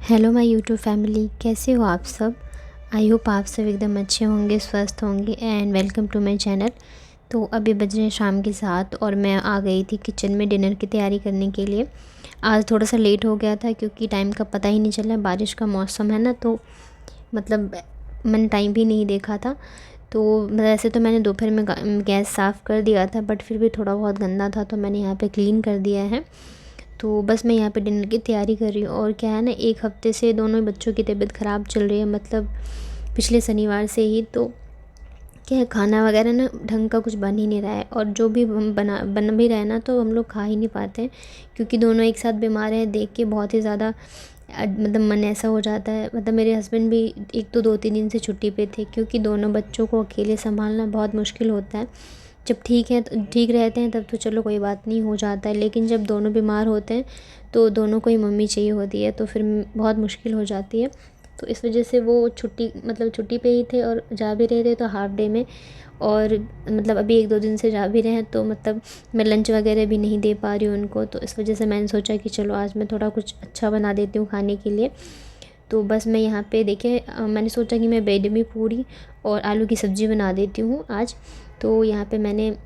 Hello my YouTube family, कैसे हो आप सब। आई होप आप सब एकदम अच्छे होंगे, स्वस्थ होंगे and welcome to my channel. तो अभी बज रहे हैं शाम के 7 और मैं आ गई थी किचन में डिनर की तैयारी करने के लिए। आज थोड़ा सा लेट हो गया था क्योंकि टाइम का पता ही नहीं चला, बारिश का मौसम है ना, तो मतलब मैंने टाइम भी नहीं देखा था। तो वैसे तो मैंने दोपहर में गैस साफ़ कर दिया था, बट फिर भी थोड़ा बहुत गंदा था तो मैंने यहाँ पे क्लीन कर दिया है। तो बस मैं यहाँ पे डिनर की तैयारी कर रही हूँ। और क्या है ना, एक हफ़्ते से दोनों बच्चों की तबीयत ख़राब चल रही है, मतलब पिछले शनिवार से ही। तो क्या है, खाना वगैरह ना ढंग का कुछ बन ही नहीं रहा है, और जो भी हम बन भी रहा है ना तो हम लोग खा ही नहीं पाते हैं, क्योंकि दोनों एक साथ बीमार हैं। देख के बहुत ही ज़्यादा मतलब मन ऐसा हो जाता है। मतलब मेरे हस्बैंड भी एक तो 2-3 दिन से छुट्टी पे थे, क्योंकि दोनों बच्चों को अकेले संभालना बहुत मुश्किल होता है। जब ठीक है, ठीक रहते हैं तब तो चलो कोई बात नहीं, हो जाता है, लेकिन जब दोनों बीमार होते हैं तो दोनों को ही मम्मी चाहिए होती है, तो फिर बहुत मुश्किल हो जाती है। तो इस वजह से वो छुट्टी पे ही थे और जा भी रहे थे तो हाफ़ डे में। और मतलब अभी 1-2 दिन से जा भी रहे हैं, तो मतलब मैं लंच वगैरह भी नहीं दे पा रही हूँ उनको। तो इस वजह से मैंने सोचा कि चलो आज मैं थोड़ा कुछ अच्छा बना देती हूँ खाने के लिए। तो बस मैं यहाँ पे देखिए, मैंने सोचा कि मैं बेडमी पूरी और आलू की सब्ज़ी बना देती हूँ आज। तो यहाँ पे मैंने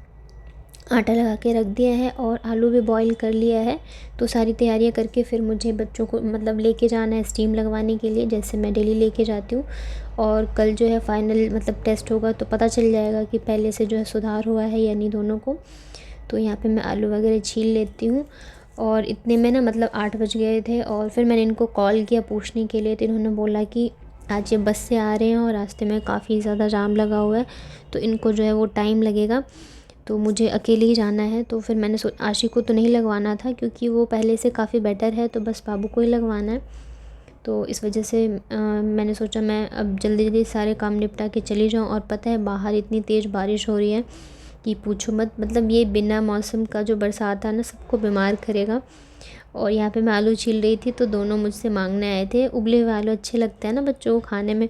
आटा लगा के रख दिया है और आलू भी बॉईल कर लिया है। तो सारी तैयारियां करके फिर मुझे बच्चों को मतलब लेके जाना है स्टीम लगवाने के लिए, जैसे मैं डेली लेके जाती हूँ। और कल जो है फाइनल मतलब टेस्ट होगा, तो पता चल जाएगा कि पहले से जो है सुधार हुआ है या नहीं दोनों को। तो यहाँ पे मैं आलू वगैरह छील लेती हूँ। और इतने में ना मतलब 8 बज गए थे, और फिर मैंने इनको कॉल किया पूछने के लिए, तो इन्होंने बोला कि आज ये बस से आ रहे हैं और रास्ते में काफ़ी ज़्यादा जाम लगा हुआ है, तो इनको जो है वो टाइम लगेगा, तो मुझे अकेले ही जाना है। तो फिर मैंने आशी को तो नहीं लगवाना था, क्योंकि वो पहले से काफ़ी बेटर है, तो बस बाबू को ही लगवाना है। तो इस वजह से मैंने सोचा मैं अब जल्दी जल्दी सारे काम निपटा के चली जाऊँ। और पता है बाहर इतनी तेज़ बारिश हो रही है कि पूछो मत, मतलब ये बिना मौसम का जो बरसात है ना, सबको बीमार करेगा। और यहाँ पे मैं आलू छील रही थी तो दोनों मुझसे मांगने आए थे। उबले हुए आलू अच्छे लगते हैं ना बच्चों को खाने में,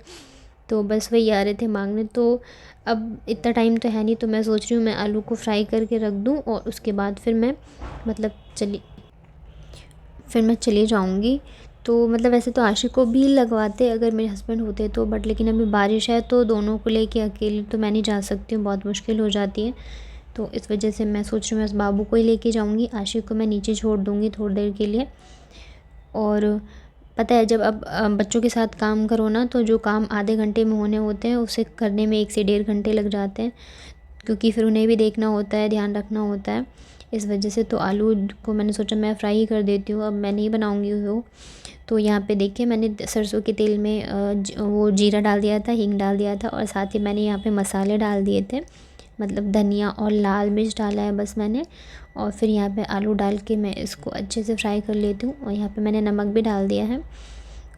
तो बस वही आ रहे थे मांगने। तो अब इतना टाइम तो है नहीं, तो मैं सोच रही हूँ मैं आलू को फ्राई करके रख दूँ और उसके बाद फिर मैं मतलब चली जाऊँगी। तो मतलब वैसे तो आशिक को भी लगवाते अगर मेरे हस्बैंड होते तो, बट लेकिन अभी बारिश है तो दोनों को लेके अकेले तो मैं नहीं जा सकती हूँ, बहुत मुश्किल हो जाती है। तो इस वजह से मैं सोच रही हूँ मैं उस बाबू को ही लेके जाऊँगी, आशिक को मैं नीचे छोड़ दूँगी थोड़ी देर के लिए। और पता है जब अब बच्चों के साथ काम करो ना, तो जो काम आधे घंटे में होने होते हैं उसे करने में 1 से 1.5 घंटे लग जाते हैं, क्योंकि फिर उन्हें भी देखना होता है, ध्यान रखना होता है। इस वजह से तो आलू को मैंने सोचा मैं फ्राई ही कर देती हूँ, अब मैं नहीं बनाऊँगी वो। तो यहाँ पे देखिए मैंने सरसों के तेल में वो जीरा डाल दिया था, हींग डाल दिया था, और साथ ही मैंने यहाँ पे मसाले डाल दिए थे, मतलब धनिया और लाल मिर्च डाला है बस मैंने। और फिर यहाँ पे आलू डाल के मैं इसको अच्छे से फ्राई कर लेती हूँ। और यहाँ पे मैंने नमक भी डाल दिया है,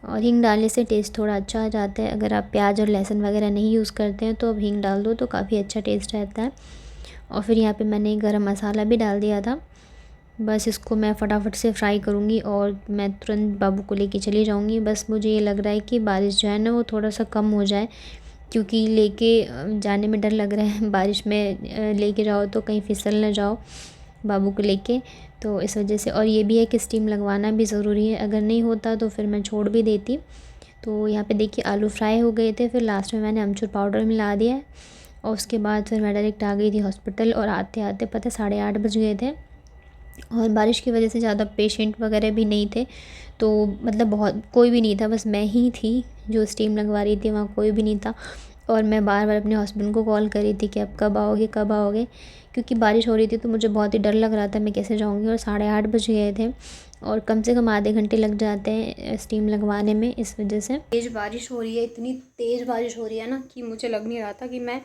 और हींग डालने से टेस्ट थोड़ा अच्छा आ जाता है। अगर आप प्याज और लहसुन वगैरह नहीं यूज़ करते हैं तो अब हींग डाल दो तो काफ़ी अच्छा टेस्ट रहता है। और फिर यहाँ पे मैंने गरम मसाला भी डाल दिया था। बस इसको मैं फटाफट से फ्राई करूँगी और मैं तुरंत बाबू को लेके चली जाऊँगी। बस मुझे ये लग रहा है कि बारिश जो है ना वो थोड़ा सा कम हो जाए, क्योंकि लेके जाने में डर लग रहा है। बारिश में लेके जाओ तो कहीं फिसल ना जाओ बाबू को लेके, तो इस वजह से। और ये भी है कि स्टीम लगवाना भी ज़रूरी है, अगर नहीं होता तो फिर मैं छोड़ भी देती। तो यहाँ पे देखिए आलू फ्राई हो गए थे, फिर लास्ट में मैंने अमचूर पाउडर मिला दिया है, और उसके बाद फिर मैं डायरेक्ट आ गई थी हॉस्पिटल। और आते आते पता 8:30 बज गए थे, और बारिश की वजह से ज़्यादा पेशेंट वगैरह भी नहीं थे, तो मतलब बहुत कोई भी नहीं था, बस मैं ही थी जो स्टीम लगवा रही थी, वहाँ कोई भी नहीं था। और मैं बार बार अपने हस्बैंड को कॉल कर रही थी कि अब कब आओगे कब आओगे, क्योंकि बारिश हो रही थी तो मुझे बहुत ही डर लग रहा था मैं कैसे जाऊँगी। और 8:30 बज गए थे, और कम से कम आधे घंटे लग जाते हैं स्टीम लगवाने में, इस वजह से। तेज़ बारिश हो रही है, इतनी तेज़ बारिश हो रही है ना कि मुझे लग नहीं रहा था कि मैं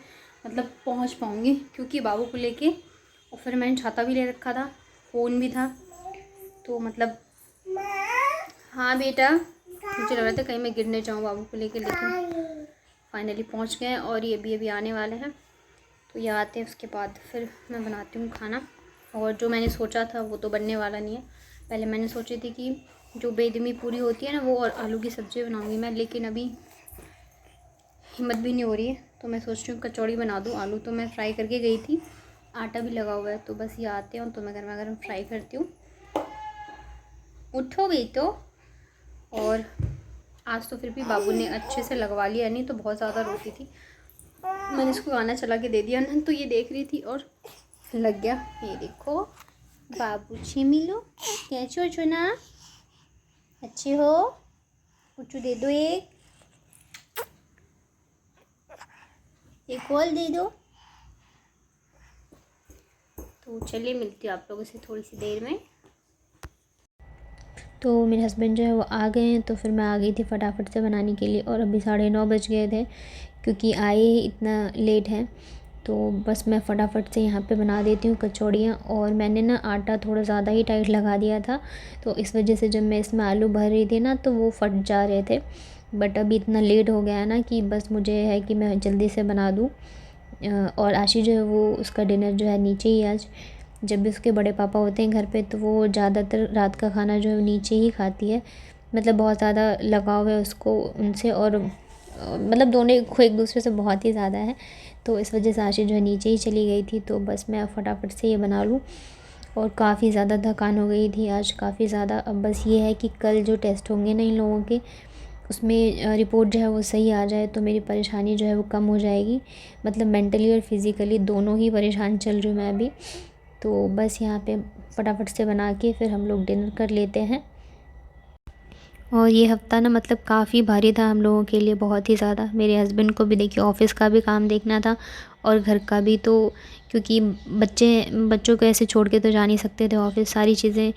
मतलब पहुँच पाऊँगी, क्योंकि बाबू को लेके। और फिर मैंने छाता भी ले रखा था, फ़ोन भी था, तो मतलब हाँ बेटा, मुझे लग रहा था कहीं मैं गिर नहीं जाऊँ बाबू को लेके, लेकिन फाइनली पहुँच गए। और ये भी अभी आने वाले हैं, तो ये आते हैं उसके बाद फिर मैं बनाती हूँ खाना। और जो मैंने सोचा था वो तो बनने वाला नहीं है। पहले मैंने सोची थी कि जो बेदमी पूरी होती है ना वो और आलू की सब्ज़ी बनाऊँगी मैं, लेकिन अभी हिम्मत भी नहीं हो रही है, तो मैं सोच रही हूँ कचौड़ी बना दूँ। आलू तो मैं फ्राई करके गई थी, आटा भी लगा हुआ है, तो बस ये आते हैं तो मैं गर्मा गर्म फ्राई करती हूँ। उठो भी तो। और आज तो फिर भी बाबू ने अच्छे से लगवा लिया, नहीं तो बहुत ज़्यादा रोती थी। मैंने इसको गाना चला के दे दिया ना, तो ये देख रही थी और लग गया। ये देखो बाबू मिलो, कैसे हो चुना, अच्छे हो, कुछ दे दो, एक और दे दो। तो चलिए मिलती हूँ आप लोगों से थोड़ी सी देर में। तो मेरे हस्बैंड जो है वो आ गए हैं, तो फिर मैं आ गई थी फटाफट से बनाने के लिए। और अभी 9:30 बज गए थे, क्योंकि आए ही इतना लेट हैं। तो बस मैं फटाफट से यहाँ पे बना देती हूँ कचौड़ियाँ। और मैंने ना आटा थोड़ा ज़्यादा ही टाइट लगा दिया था, तो इस वजह से जब मैं इसमें आलू भर रही थी ना, तो वो फट जा रहे थे। बट अभी इतना लेट हो गया है ना कि बस मुझे है कि मैं जल्दी से बना दूँ। और आशी जो है वो उसका डिनर जो है नीचे ही आज। जब भी उसके बड़े पापा होते हैं घर पे, तो वो ज़्यादातर रात का खाना जो है नीचे ही खाती है। मतलब बहुत ज़्यादा लगाव है उसको उनसे, और मतलब दोनों को एक दूसरे से बहुत ही ज़्यादा है। तो इस वजह से आशी जो है नीचे ही चली गई थी। तो बस मैं फटाफट से ये बना लूँ। और काफ़ी ज़्यादा थकान हो गई थी आज, काफ़ी ज़्यादा। अब बस ये है कि कल जो टेस्ट होंगे ना इन लोगों के, उसमें रिपोर्ट जो है वो सही आ जाए तो मेरी परेशानी जो है वो कम हो जाएगी। मतलब मेंटली और फिज़िकली दोनों ही परेशान चल रही हूँ मैं अभी। तो बस यहाँ पे फटाफट से बना के फिर हम लोग डिनर कर लेते हैं। और ये हफ़्ता ना मतलब काफ़ी भारी था हम लोगों के लिए, बहुत ही ज़्यादा। मेरे हस्बैंड को भी देखिए ऑफ़िस का भी काम देखना था और घर का भी। तो क्योंकि बच्चों को ऐसे छोड़ के तो जा नहीं सकते थे ऑफ़िस, सारी चीज़ें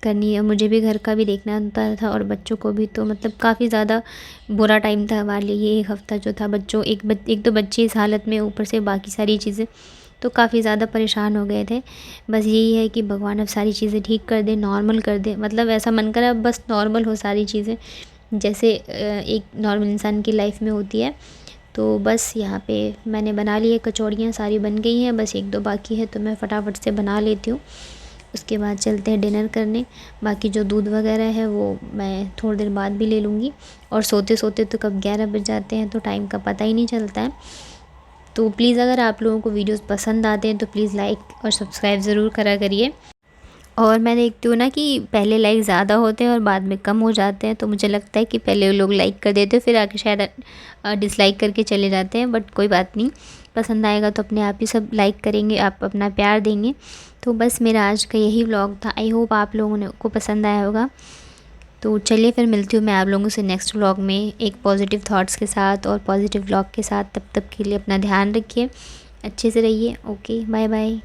करनी है, मुझे भी घर का भी देखना होता था और बच्चों को भी। तो मतलब काफ़ी ज़्यादा बुरा टाइम था हमारे लिए ये एक हफ़्ता जो था। बच्चों एक तो बच्चे इस हालत में, ऊपर से बाकी सारी चीज़ें, तो काफ़ी ज़्यादा परेशान हो गए थे। बस यही है कि भगवान अब सारी चीज़ें ठीक कर दे, नॉर्मल कर दे। मतलब ऐसा मन करे अब बस नॉर्मल हो सारी चीज़ें, जैसे एक नॉर्मल इंसान की लाइफ में होती है। तो बस यहाँ पे मैंने बना ली है कचौड़ियाँ, सारी बन गई हैं, बस 1-2 बाकी है, तो मैं फटाफट से बना लेती हूँ। उसके बाद चलते हैं डिनर करने। बाकी जो दूध वगैरह है वो मैं थोड़ी देर बाद भी ले लूँगी। और सोते-सोते तो कब 11 बज जाते हैं, तो टाइम का पता ही नहीं चलता है। तो प्लीज़ अगर आप लोगों को वीडियोस पसंद आते हैं तो प्लीज़ लाइक और सब्सक्राइब ज़रूर करा करिए। और मैं देखती हूँ ना कि पहले लाइक ज़्यादा होते हैं और बाद में कम हो जाते हैं, तो मुझे लगता है कि पहले लोग लाइक कर देते हैं, फिर आके शायद डिसलाइक करके चले जाते हैं। बट कोई बात नहीं, पसंद आएगा तो अपने आप ही सब लाइक करेंगे, आप अपना प्यार देंगे। तो बस मेरा आज का यही व्लॉग था। आई होप आप लोगों को पसंद आया होगा। तो चलिए फिर मिलती हूँ मैं आप लोगों से नेक्स्ट व्लॉग में एक पॉजिटिव थॉट्स के साथ और पॉजिटिव व्लॉग के साथ। तब तक के लिए अपना ध्यान रखिए, अच्छे से रहिए। Okay, bye bye.